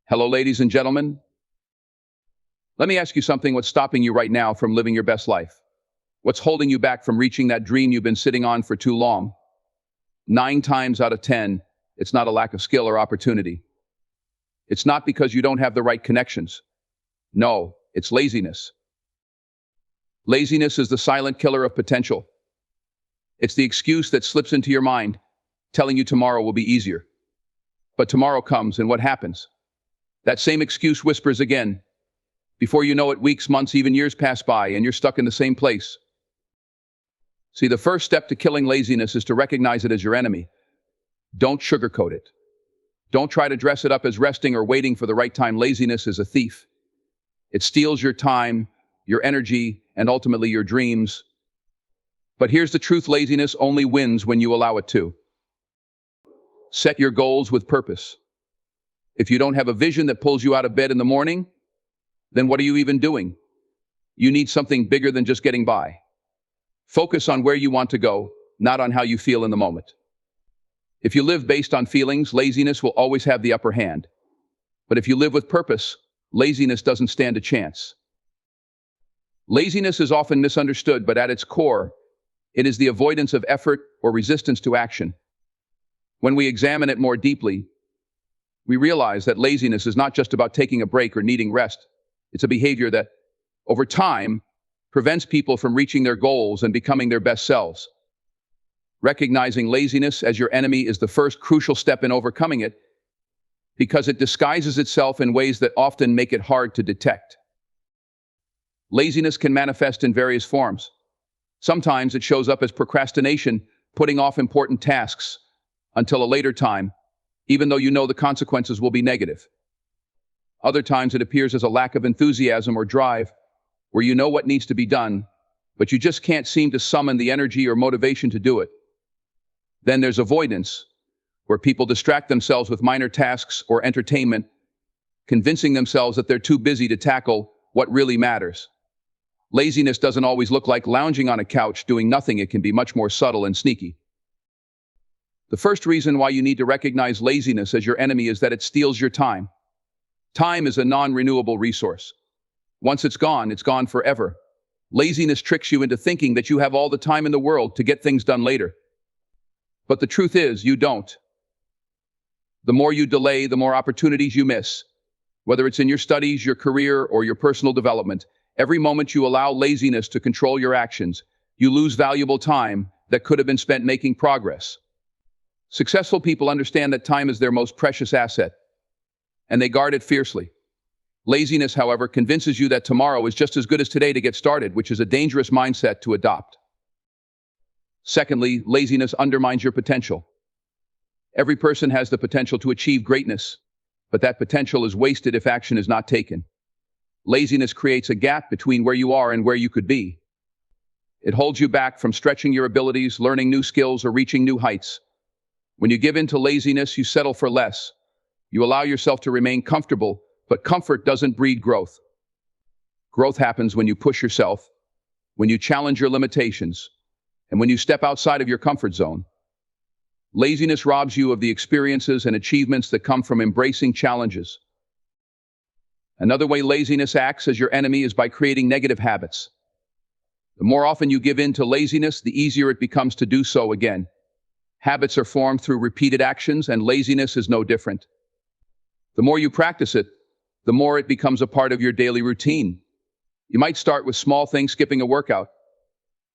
Hello, ladies and gentlemen. Let me ask you something. What's stopping you right now from living your best life? What's holding you back from reaching that dream you've been sitting on for too long? 9 times out of 10, it's not a lack of skill or opportunity. It's not because you don't have the right connections. No, it's laziness. Laziness is the silent killer of potential. It's the excuse that slips into your mind, telling you tomorrow will be easier. But tomorrow comes, and what happens? That same excuse whispers again. Before you know it, weeks, months, even years pass by, and you're stuck in the same place. See, the first step to killing laziness is to recognize it as your enemy. Don't sugarcoat it. Don't try to dress it up as resting or waiting for the right time. Laziness is a thief. It steals your time, your energy, and ultimately your dreams. But here's the truth: laziness only wins when you allow it to. Set your goals with purpose. If you don't have a vision that pulls you out of bed in the morning, then what are you even doing? You need something bigger than just getting by. Focus on where you want to go, not on how you feel in the moment. If you live based on feelings, laziness will always have the upper hand. But if you live with purpose, laziness doesn't stand a chance. Laziness is often misunderstood, but at its core, it is the avoidance of effort or resistance to action. When we examine it more deeply, we realize that laziness is not just about taking a break or needing rest. It's a behavior that, over time, prevents people from reaching their goals and becoming their best selves. Recognizing laziness as your enemy is the first crucial step in overcoming it, because it disguises itself in ways that often make it hard to detect. Laziness can manifest in various forms. Sometimes it shows up as procrastination, putting off important tasks until a later time, even though you know the consequences will be negative. Other times it appears as a lack of enthusiasm or drive, where you know what needs to be done, but you just can't seem to summon the energy or motivation to do it. Then there's avoidance, where people distract themselves with minor tasks or entertainment, convincing themselves that they're too busy to tackle what really matters. Laziness doesn't always look like lounging on a couch doing nothing. It can be much more subtle and sneaky. The first reason why you need to recognize laziness as your enemy is that it steals your time. Time is a non-renewable resource. Once it's gone forever. Laziness tricks you into thinking that you have all the time in the world to get things done later. But the truth is, you don't. The more you delay, the more opportunities you miss. Whether it's in your studies, your career, or your personal development, every moment you allow laziness to control your actions, you lose valuable time that could have been spent making progress. Successful people understand that time is their most precious asset, and they guard it fiercely. Laziness, however, convinces you that tomorrow is just as good as today to get started, which is a dangerous mindset to adopt. Secondly, laziness undermines your potential. Every person has the potential to achieve greatness, but that potential is wasted if action is not taken. Laziness creates a gap between where you are and where you could be. It holds you back from stretching your abilities, learning new skills, or reaching new heights. When you give in to laziness, you settle for less. You allow yourself to remain comfortable, but comfort doesn't breed growth. Growth happens when you push yourself, when you challenge your limitations, and when you step outside of your comfort zone. Laziness robs you of the experiences and achievements that come from embracing challenges. Another way laziness acts as your enemy is by creating negative habits. The more often you give in to laziness, the easier it becomes to do so again. Habits are formed through repeated actions, and laziness is no different. The more you practice it, the more it becomes a part of your daily routine. You might start with small things: skipping a workout,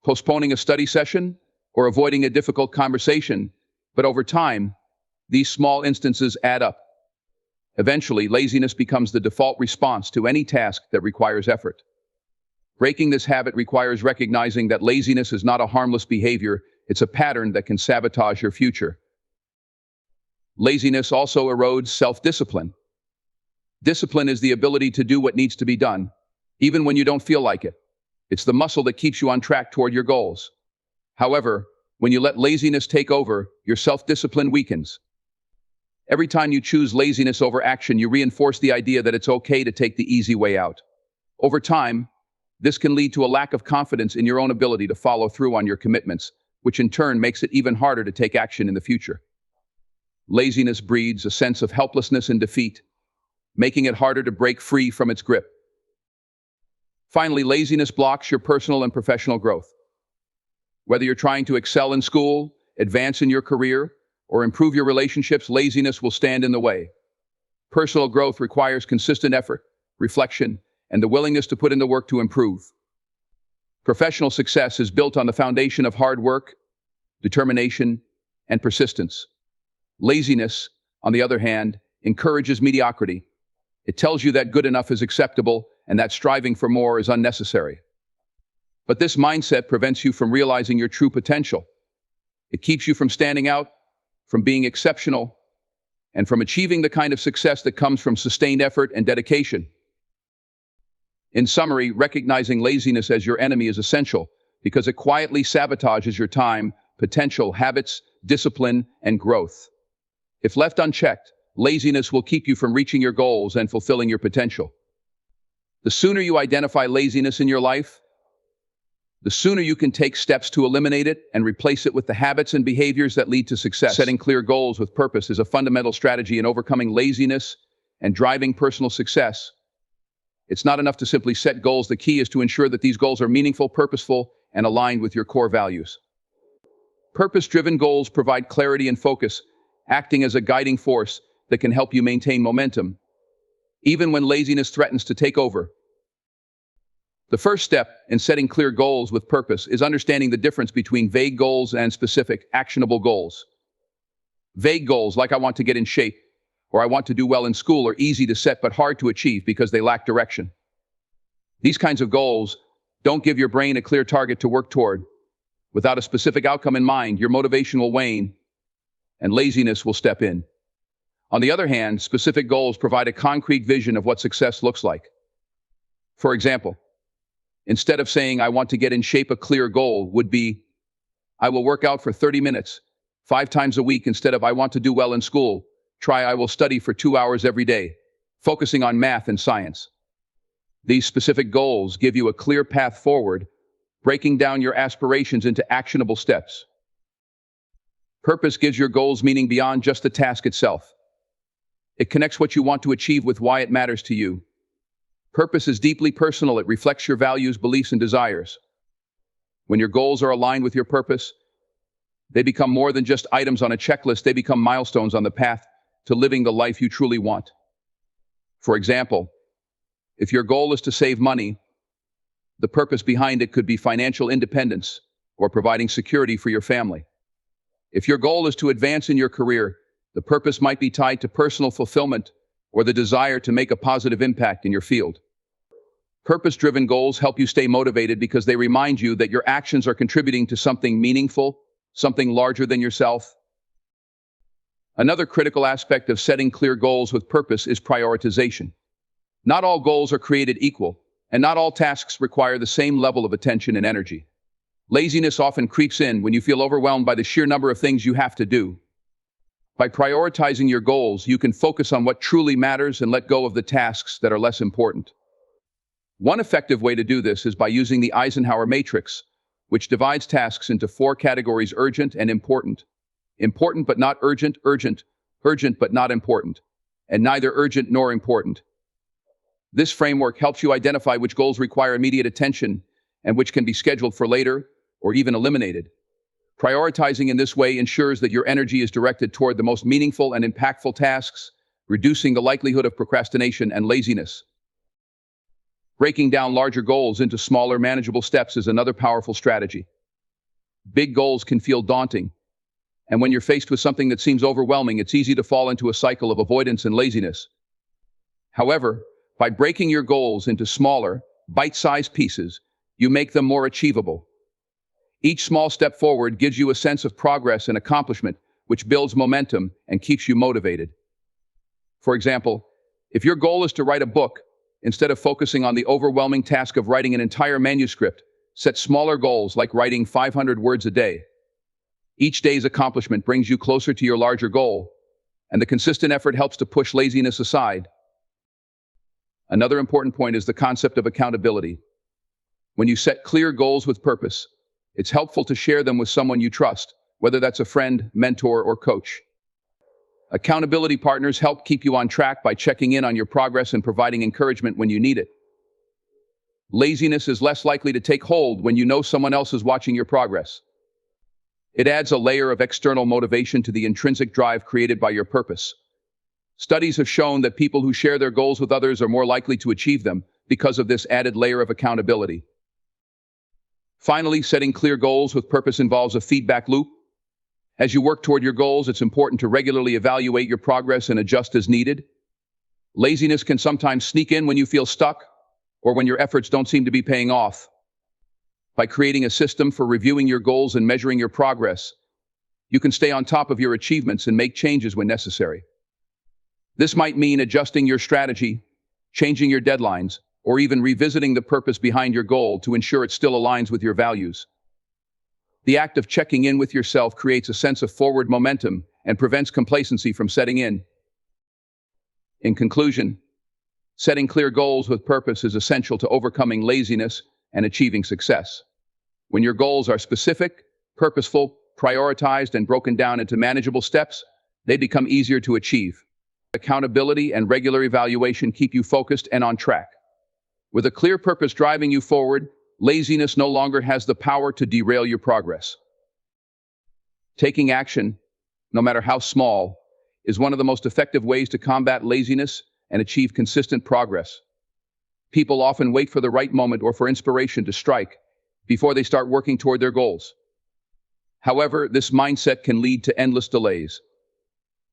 postponing a study session, or avoiding a difficult conversation. But over time, these small instances add up. Eventually, laziness becomes the default response to any task that requires effort. Breaking this habit requires recognizing that laziness is not a harmless behavior. It's a pattern that can sabotage your future. Laziness also erodes self-discipline. Discipline is the ability to do what needs to be done, even when you don't feel like it. It's the muscle that keeps you on track toward your goals. However, when you let laziness take over, your self-discipline weakens. Every time you choose laziness over action, you reinforce the idea that it's okay to take the easy way out. Over time, this can lead to a lack of confidence in your own ability to follow through on your commitments, which in turn makes it even harder to take action in the future. Laziness breeds a sense of helplessness and defeat. making it harder to break free from its grip. Finally, laziness blocks your personal and professional growth. Whether you're trying to excel in school, advance in your career, or improve your relationships, laziness will stand in the way. Personal growth requires consistent effort, reflection, and the willingness to put in the work to improve. Professional success is built on the foundation of hard work, determination, and persistence. Laziness, on the other hand, encourages mediocrity. It tells you that good enough is acceptable and that striving for more is unnecessary. But this mindset prevents you from realizing your true potential. It keeps you from standing out, from being exceptional, and from achieving the kind of success that comes from sustained effort and dedication. In summary, recognizing laziness as your enemy is essential because it quietly sabotages your time, potential, habits, discipline, and growth. If left unchecked, laziness will keep you from reaching your goals and fulfilling your potential. The sooner you identify laziness in your life, the sooner you can take steps to eliminate it and replace it with the habits and behaviors that lead to success. Setting clear goals with purpose is a fundamental strategy in overcoming laziness and driving personal success. It's not enough to simply set goals. The key is to ensure that these goals are meaningful, purposeful, and aligned with your core values. Purpose-driven goals provide clarity and focus, acting as a guiding force that can help you maintain momentum, even when laziness threatens to take over. The first step in setting clear goals with purpose is understanding the difference between vague goals and specific, actionable goals. Vague goals, like I want to get in shape, or I want to do well in school, are easy to set but hard to achieve because they lack direction. These kinds of goals don't give your brain a clear target to work toward. Without a specific outcome in mind, your motivation will wane and laziness will step in. On the other hand, specific goals provide a concrete vision of what success looks like. For example, instead of saying, I want to get in shape, a clear goal would be, I will work out for 30 minutes, 5 times a week. Instead of, I want to do well in school, try, I will study for 2 hours every day, focusing on math and science. These specific goals give you a clear path forward, breaking down your aspirations into actionable steps. Purpose gives your goals meaning beyond just the task itself. It connects what you want to achieve with why it matters to you. Purpose is deeply personal. It reflects your values, beliefs, and desires. When your goals are aligned with your purpose, they become more than just items on a checklist. They become milestones on the path to living the life you truly want. For example, if your goal is to save money, the purpose behind it could be financial independence or providing security for your family. If your goal is to advance in your career, the purpose might be tied to personal fulfillment or the desire to make a positive impact in your field. Purpose-driven goals help you stay motivated because they remind you that your actions are contributing to something meaningful, something larger than yourself. Another critical aspect of setting clear goals with purpose is prioritization. Not all goals are created equal, and not all tasks require the same level of attention and energy. Laziness often creeps in when you feel overwhelmed by the sheer number of things you have to do. By prioritizing your goals, you can focus on what truly matters and let go of the tasks that are less important. One effective way to do this is by using the Eisenhower matrix, which divides tasks into 4 categories: urgent and important, important but not urgent, urgent, urgent but not important, and neither urgent nor important. This framework helps you identify which goals require immediate attention and which can be scheduled for later or even eliminated. Prioritizing in this way ensures that your energy is directed toward the most meaningful and impactful tasks, reducing the likelihood of procrastination and laziness. Breaking down larger goals into smaller, manageable steps is another powerful strategy. Big goals can feel daunting, and when you're faced with something that seems overwhelming, it's easy to fall into a cycle of avoidance and laziness. However, by breaking your goals into smaller, bite-sized pieces, you make them more achievable. Each small step forward gives you a sense of progress and accomplishment, which builds momentum and keeps you motivated. For example, if your goal is to write a book, instead of focusing on the overwhelming task of writing an entire manuscript, set smaller goals like writing 500 words a day. Each day's accomplishment brings you closer to your larger goal, and the consistent effort helps to push laziness aside. Another important point is the concept of accountability. When you set clear goals with purpose, it's helpful to share them with someone you trust, whether that's a friend, mentor, or coach. Accountability partners help keep you on track by checking in on your progress and providing encouragement when you need it. Laziness is less likely to take hold when you know someone else is watching your progress. It adds a layer of external motivation to the intrinsic drive created by your purpose. Studies have shown that people who share their goals with others are more likely to achieve them because of this added layer of accountability. Finally, setting clear goals with purpose involves a feedback loop. As you work toward your goals, it's important to regularly evaluate your progress and adjust as needed. Laziness can sometimes sneak in when you feel stuck or when your efforts don't seem to be paying off. By creating a system for reviewing your goals and measuring your progress, you can stay on top of your achievements and make changes when necessary. This might mean adjusting your strategy, changing your deadlines, or even revisiting the purpose behind your goal to ensure it still aligns with your values. The act of checking in with yourself creates a sense of forward momentum and prevents complacency from setting in. In conclusion, setting clear goals with purpose is essential to overcoming laziness and achieving success. When your goals are specific, purposeful, prioritized, and broken down into manageable steps, they become easier to achieve. Accountability and regular evaluation keep you focused and on track. With a clear purpose driving you forward, laziness no longer has the power to derail your progress. Taking action, no matter how small, is one of the most effective ways to combat laziness and achieve consistent progress. People often wait for the right moment or for inspiration to strike before they start working toward their goals. However, this mindset can lead to endless delays.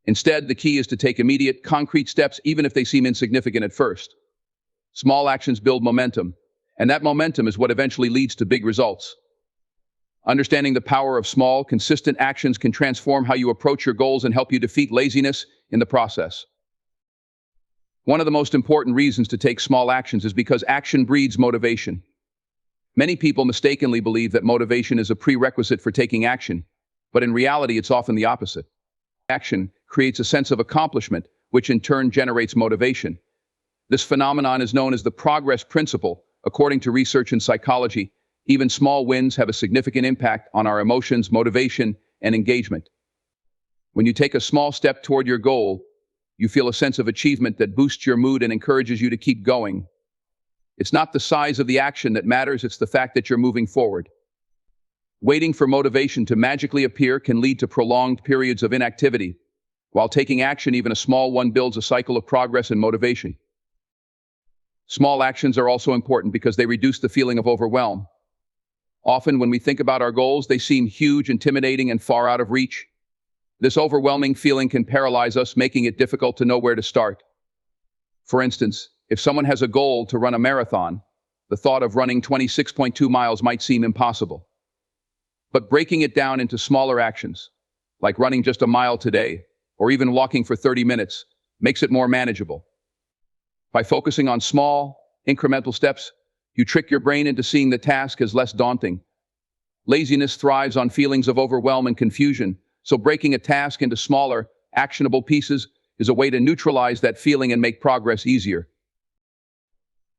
Instead, the key is to take immediate, concrete steps even if they seem insignificant at first. Small actions build momentum, and that momentum is what eventually leads to big results. Understanding the power of small, consistent actions can transform how you approach your goals and help you defeat laziness in the process. One of the most important reasons to take small actions is because action breeds motivation. Many people mistakenly believe that motivation is a prerequisite for taking action, but in reality it's often the opposite. Action creates a sense of accomplishment, which in turn generates motivation. This phenomenon is known as the progress principle. According to research in psychology, even small wins have a significant impact on our emotions, motivation, and engagement. When you take a small step toward your goal, you feel a sense of achievement that boosts your mood and encourages you to keep going. It's not the size of the action that matters, it's the fact that you're moving forward. Waiting for motivation to magically appear can lead to prolonged periods of inactivity, while taking action, even a small one, builds a cycle of progress and motivation. Small actions are also important because they reduce the feeling of overwhelm. Often when we think about our goals, they seem huge, intimidating, and far out of reach. This overwhelming feeling can paralyze us, making it difficult to know where to start. For instance, if someone has a goal to run a marathon, the thought of running 26.2 miles might seem impossible. But breaking it down into smaller actions, like running just a mile today, or even walking for 30 minutes, makes it more manageable. By focusing on small, incremental steps, you trick your brain into seeing the task as less daunting. Laziness thrives on feelings of overwhelm and confusion, so breaking a task into smaller, actionable pieces is a way to neutralize that feeling and make progress easier.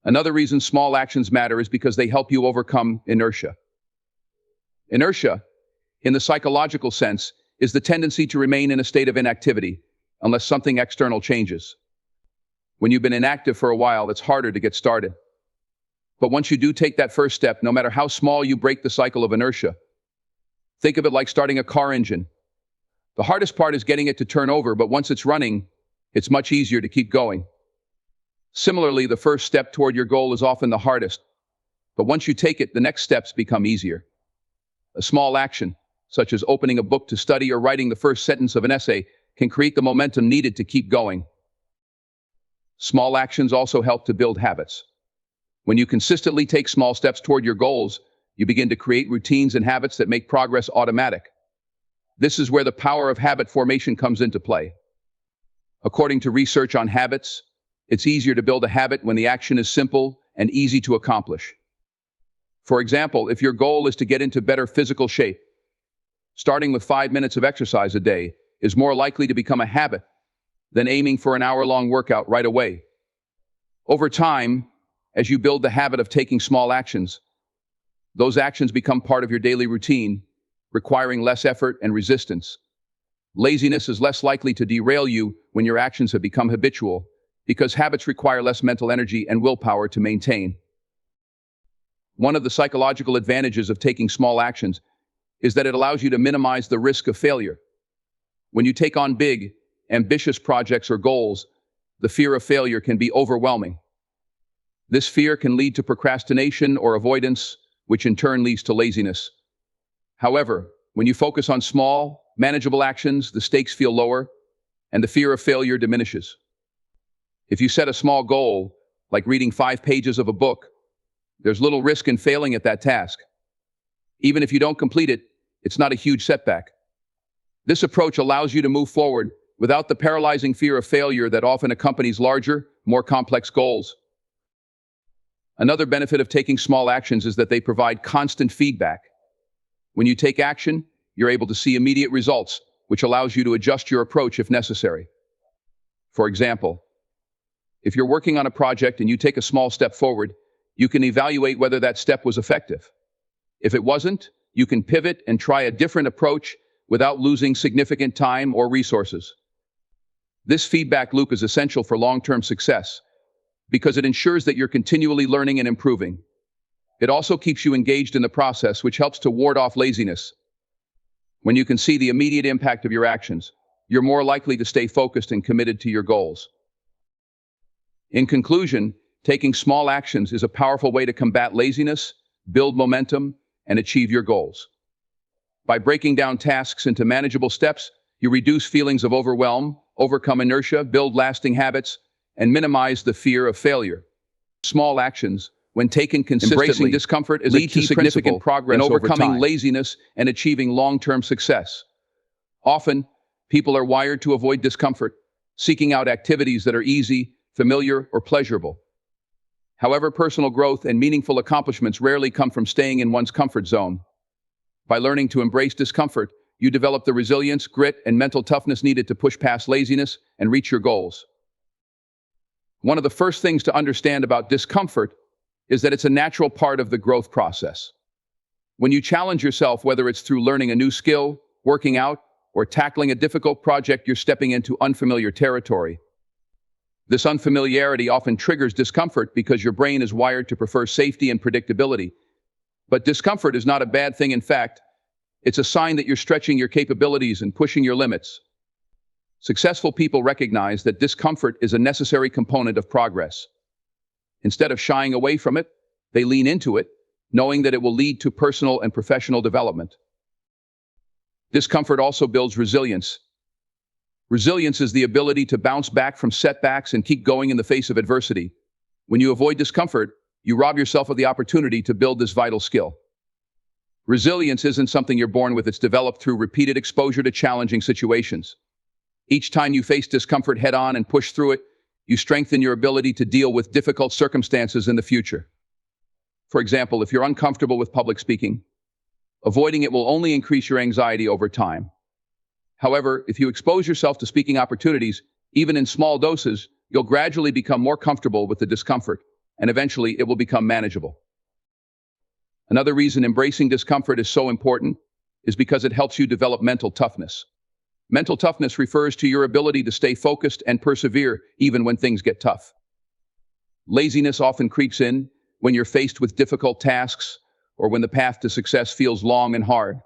Another reason small actions matter is because they help you overcome inertia. Inertia, in the psychological sense, is the tendency to remain in a state of inactivity unless something external changes. When you've been inactive for a while, it's harder to get started. But once you do take that first step, no matter how small, you break the cycle of inertia. Think of it like starting a car engine. The hardest part is getting it to turn over, but once it's running, it's much easier to keep going. Similarly, the first step toward your goal is often the hardest, but once you take it, the next steps become easier. A small action, such as opening a book to study or writing the first sentence of an essay, can create the momentum needed to keep going. Small actions also help to build habits. When you consistently take small steps toward your goals, you begin to create routines and habits that make progress automatic. This is where the power of habit formation comes into play. According to research on habits, it's easier to build a habit when the action is simple and easy to accomplish. For example, if your goal is to get into better physical shape, starting with 5 minutes of exercise a day is more likely to become a habit than aiming for an hour-long workout right away. Over time, as you build the habit of taking small actions, those actions become part of your daily routine, requiring less effort and resistance. Laziness is less likely to derail you when your actions have become habitual, because habits require less mental energy and willpower to maintain. One of the psychological advantages of taking small actions is that it allows you to minimize the risk of failure. When you take on big, ambitious projects or goals, the fear of failure can be overwhelming. This fear can lead to procrastination or avoidance, which in turn leads to laziness. However, when you focus on small, manageable actions, the stakes feel lower, and the fear of failure diminishes. If you set a small goal, like reading 5 pages of a book, there's little risk in failing at that task. Even if you don't complete it, it's not a huge setback. This approach allows you to move forward without the paralyzing fear of failure that often accompanies larger, more complex goals. Another benefit of taking small actions is that they provide constant feedback. When you take action, you're able to see immediate results, which allows you to adjust your approach if necessary. For example, if you're working on a project and you take a small step forward, you can evaluate whether that step was effective. If it wasn't, you can pivot and try a different approach without losing significant time or resources. This feedback loop is essential for long-term success because it ensures that you're continually learning and improving. It also keeps you engaged in the process, which helps to ward off laziness. When you can see the immediate impact of your actions, you're more likely to stay focused and committed to your goals. In conclusion, taking small actions is a powerful way to combat laziness, build momentum, and achieve your goals. By breaking down tasks into manageable steps, you reduce feelings of overwhelm, overcome inertia, build lasting habits, and minimize the fear of failure. Small actions, when taken consistently, embracing discomfort is lead to significant progress in overcoming laziness and achieving long-term success. Often, people are wired to avoid discomfort, seeking out activities that are easy, familiar, or pleasurable. However, personal growth and meaningful accomplishments rarely come from staying in one's comfort zone. By learning to embrace discomfort, you develop the resilience, grit, and mental toughness needed to push past laziness and reach your goals. One of the first things to understand about discomfort is that it's a natural part of the growth process. When you challenge yourself, whether it's through learning a new skill, working out, or tackling a difficult project, you're stepping into unfamiliar territory. This unfamiliarity often triggers discomfort because your brain is wired to prefer safety and predictability. But discomfort is not a bad thing. In fact, it's a sign that you're stretching your capabilities and pushing your limits. Successful people recognize that discomfort is a necessary component of progress. Instead of shying away from it, they lean into it, knowing that it will lead to personal and professional development. Discomfort also builds resilience. Resilience is the ability to bounce back from setbacks and keep going in the face of adversity. When you avoid discomfort, you rob yourself of the opportunity to build this vital skill. Resilience isn't something you're born with, it's developed through repeated exposure to challenging situations. Each time you face discomfort head-on and push through it, you strengthen your ability to deal with difficult circumstances in the future. For example, if you're uncomfortable with public speaking, avoiding it will only increase your anxiety over time. However, if you expose yourself to speaking opportunities, even in small doses, you'll gradually become more comfortable with the discomfort, and eventually it will become manageable. Another reason embracing discomfort is so important is because it helps you develop mental toughness. Mental toughness refers to your ability to stay focused and persevere even when things get tough. Laziness often creeps in when you're faced with difficult tasks or when the path to success feels long and hard.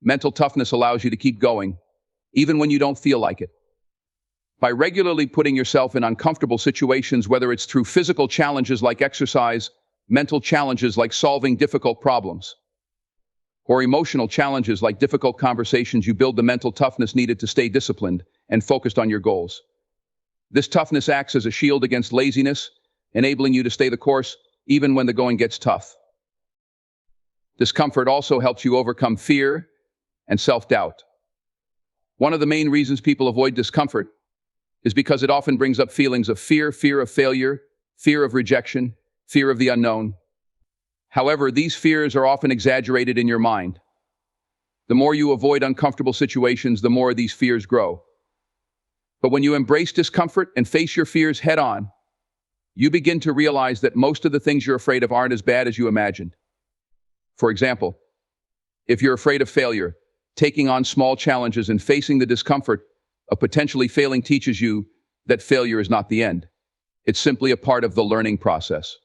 Mental toughness allows you to keep going, even when you don't feel like it. By regularly putting yourself in uncomfortable situations, whether it's through physical challenges like exercise, mental challenges like solving difficult problems, or emotional challenges like difficult conversations, you build the mental toughness needed to stay disciplined and focused on your goals. This toughness acts as a shield against laziness, enabling you to stay the course even when the going gets tough. Discomfort also helps you overcome fear and self-doubt. One of the main reasons people avoid discomfort is because it often brings up feelings of fear, fear of failure, fear of rejection, fear of the unknown. However, these fears are often exaggerated in your mind. The more you avoid uncomfortable situations, the more these fears grow. But when you embrace discomfort and face your fears head-on, you begin to realize that most of the things you're afraid of aren't as bad as you imagined. For example, if you're afraid of failure, Taking on small challenges and facing the discomfort of potentially failing teaches you that failure is not the end. It's simply a part of the learning process.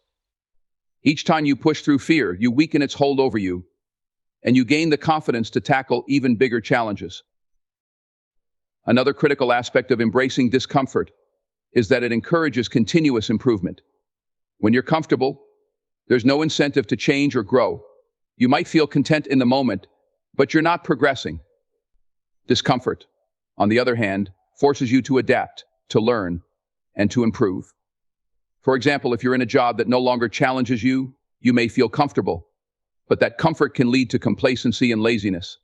Each time you push through fear, you weaken its hold over you, and you gain the confidence to tackle even bigger challenges. Another critical aspect of embracing discomfort is that it encourages continuous improvement. When you're comfortable, there's no incentive to change or grow. You might feel content in the moment, but you're not progressing. Discomfort, on the other hand, forces you to adapt, to learn, and to improve. For example, if you're in a job that no longer challenges you, you may feel comfortable, but that comfort can lead to complacency and laziness.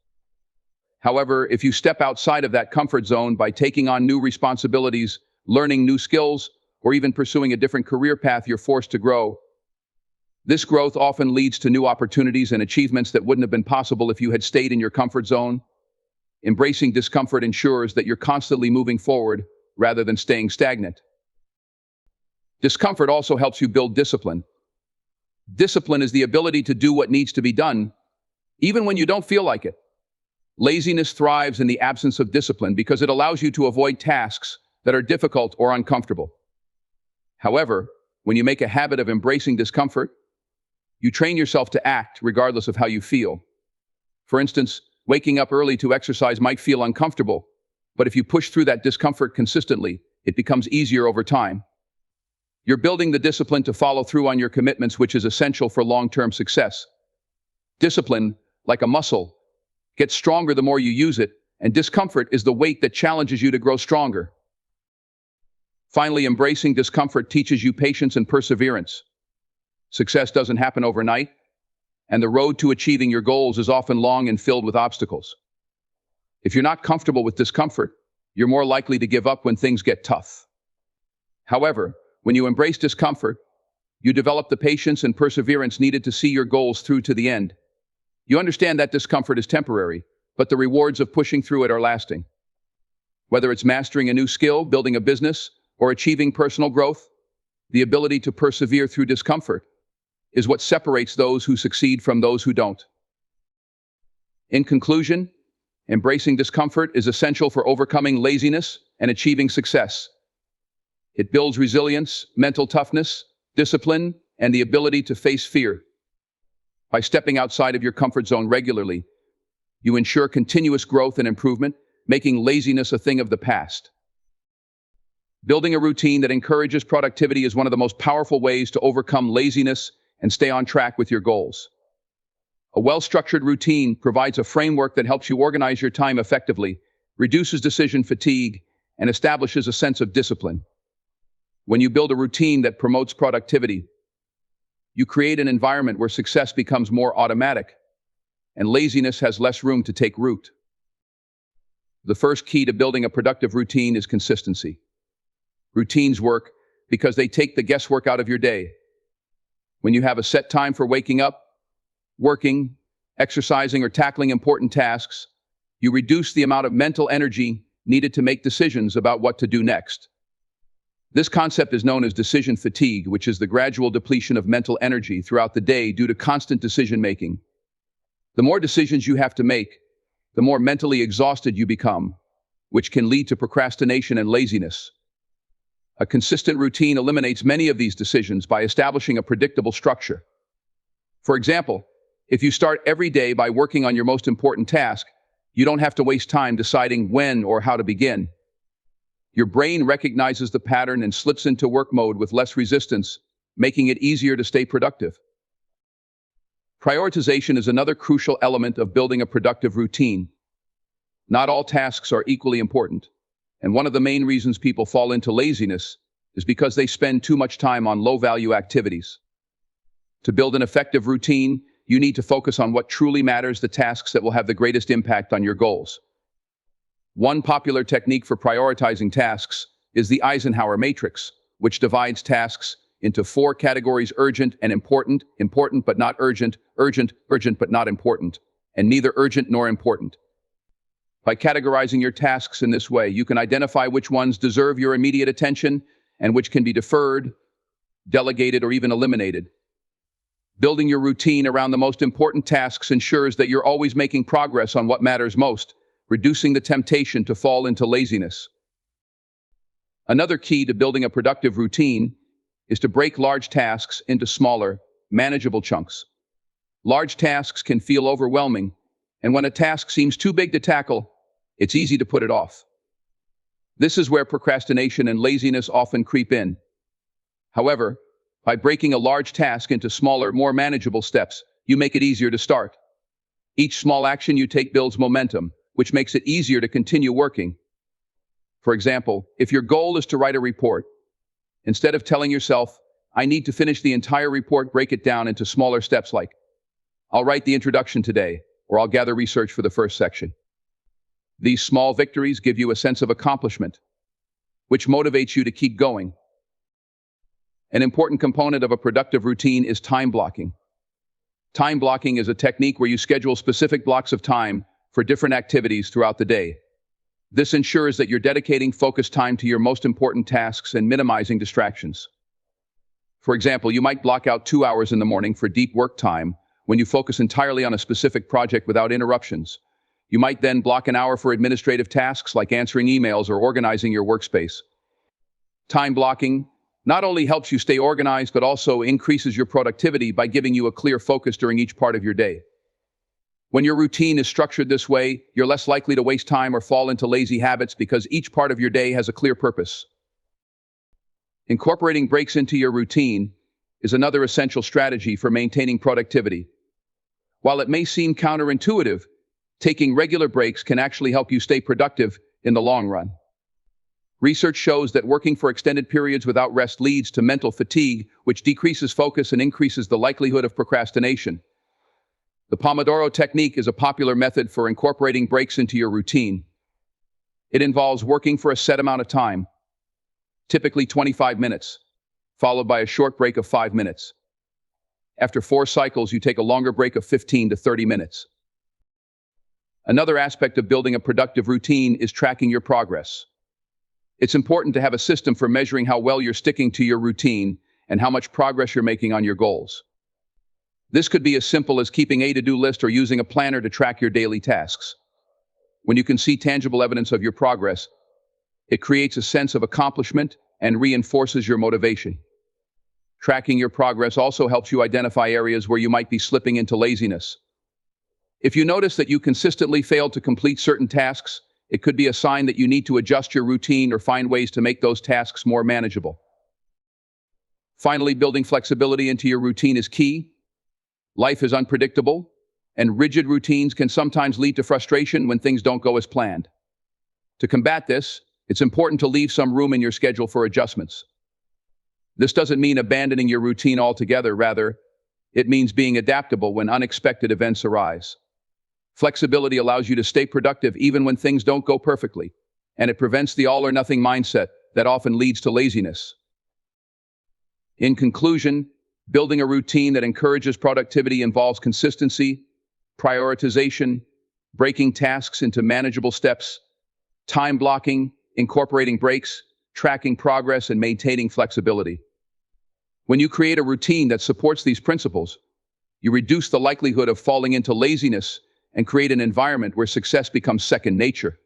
However, if you step outside of that comfort zone by taking on new responsibilities, learning new skills, or even pursuing a different career path, you're forced to grow. This growth often leads to new opportunities and achievements that wouldn't have been possible if you had stayed in your comfort zone. Embracing discomfort ensures that you're constantly moving forward rather than staying stagnant. Discomfort also helps you build discipline. Discipline is the ability to do what needs to be done, even when you don't feel like it. Laziness thrives in the absence of discipline because it allows you to avoid tasks that are difficult or uncomfortable. However, when you make a habit of embracing discomfort, you train yourself to act regardless of how you feel. For instance, waking up early to exercise might feel uncomfortable, but if you push through that discomfort consistently, it becomes easier over time. You're building the discipline to follow through on your commitments, which is essential for long-term success. Discipline, like a muscle, gets stronger the more you use it, and discomfort is the weight that challenges you to grow stronger. Finally, embracing discomfort teaches you patience and perseverance. Success doesn't happen overnight, and the road to achieving your goals is often long and filled with obstacles. If you're not comfortable with discomfort, you're more likely to give up when things get tough. However, when you embrace discomfort, you develop the patience and perseverance needed to see your goals through to the end. You understand that discomfort is temporary, but the rewards of pushing through it are lasting. Whether it's mastering a new skill, building a business, or achieving personal growth, the ability to persevere through discomfort is what separates those who succeed from those who don't. In conclusion, embracing discomfort is essential for overcoming laziness and achieving success. It builds resilience, mental toughness, discipline, and the ability to face fear. By stepping outside of your comfort zone regularly, you ensure continuous growth and improvement, making laziness a thing of the past. Building a routine that encourages productivity is one of the most powerful ways to overcome laziness and stay on track with your goals. A well-structured routine provides a framework that helps you organize your time effectively, reduces decision fatigue, and establishes a sense of discipline. When you build a routine that promotes productivity, you create an environment where success becomes more automatic, and laziness has less room to take root. The first key to building a productive routine is consistency. Routines work because they take the guesswork out of your day. When you have a set time for waking up, working, exercising, or tackling important tasks, you reduce the amount of mental energy needed to make decisions about what to do next. This concept is known as decision fatigue, which is the gradual depletion of mental energy throughout the day due to constant decision-making. The more decisions you have to make, the more mentally exhausted you become, which can lead to procrastination and laziness. A consistent routine eliminates many of these decisions by establishing a predictable structure. For example, if you start every day by working on your most important task, you don't have to waste time deciding when or how to begin. Your brain recognizes the pattern and slips into work mode with less resistance, making it easier to stay productive. Prioritization is another crucial element of building a productive routine. Not all tasks are equally important, and one of the main reasons people fall into laziness is because they spend too much time on low-value activities. To build an effective routine, you need to focus on what truly matters, the tasks that will have the greatest impact on your goals. One popular technique for prioritizing tasks is the Eisenhower matrix, which divides tasks into 4 categories: urgent and important, important but not urgent, urgent, urgent but not important, and neither urgent nor important. By categorizing your tasks in this way, you can identify which ones deserve your immediate attention and which can be deferred, delegated, or even eliminated. Building your routine around the most important tasks ensures that you're always making progress on what matters most, reducing the temptation to fall into laziness. Another key to building a productive routine is to break large tasks into smaller, manageable chunks. Large tasks can feel overwhelming, and when a task seems too big to tackle, it's easy to put it off. This is where procrastination and laziness often creep in. However, by breaking a large task into smaller, more manageable steps, you make it easier to start. Each small action you take builds momentum, which makes it easier to continue working. For example, if your goal is to write a report, instead of telling yourself, "I need to finish the entire report," break it down into smaller steps like, "I'll write the introduction today," or "I'll gather research for the first section." These small victories give you a sense of accomplishment, which motivates you to keep going. An important component of a productive routine is time blocking. Time blocking is a technique where you schedule specific blocks of time for different activities throughout the day. This ensures that you're dedicating focused time to your most important tasks and minimizing distractions. For example, you might block out 2 hours in the morning for deep work time when you focus entirely on a specific project without interruptions. You might then block an hour for administrative tasks like answering emails or organizing your workspace. Time blocking not only helps you stay organized, but also increases your productivity by giving you a clear focus during each part of your day. When your routine is structured this way, you're less likely to waste time or fall into lazy habits because each part of your day has a clear purpose. Incorporating breaks into your routine is another essential strategy for maintaining productivity. While it may seem counterintuitive, taking regular breaks can actually help you stay productive in the long run. Research shows that working for extended periods without rest leads to mental fatigue, which decreases focus and increases the likelihood of procrastination. The Pomodoro technique is a popular method for incorporating breaks into your routine. It involves working for a set amount of time, typically 25 minutes, followed by a short break of 5 minutes. After 4 cycles, you take a longer break of 15 to 30 minutes. Another aspect of building a productive routine is tracking your progress. It's important to have a system for measuring how well you're sticking to your routine and how much progress you're making on your goals. This could be as simple as keeping a to-do list or using a planner to track your daily tasks. When you can see tangible evidence of your progress, it creates a sense of accomplishment and reinforces your motivation. Tracking your progress also helps you identify areas where you might be slipping into laziness. If you notice that you consistently fail to complete certain tasks, it could be a sign that you need to adjust your routine or find ways to make those tasks more manageable. Finally, building flexibility into your routine is key. Life is unpredictable, and rigid routines can sometimes lead to frustration when things don't go as planned. To combat this, it's important to leave some room in your schedule for adjustments. This doesn't mean abandoning your routine altogether. Rather, it means being adaptable when unexpected events arise. Flexibility allows you to stay productive even when things don't go perfectly, and it prevents the all-or-nothing mindset that often leads to laziness. In conclusion, building a routine that encourages productivity involves consistency, prioritization, breaking tasks into manageable steps, time blocking, incorporating breaks, tracking progress, and maintaining flexibility. When you create a routine that supports these principles, you reduce the likelihood of falling into laziness and create an environment where success becomes second nature.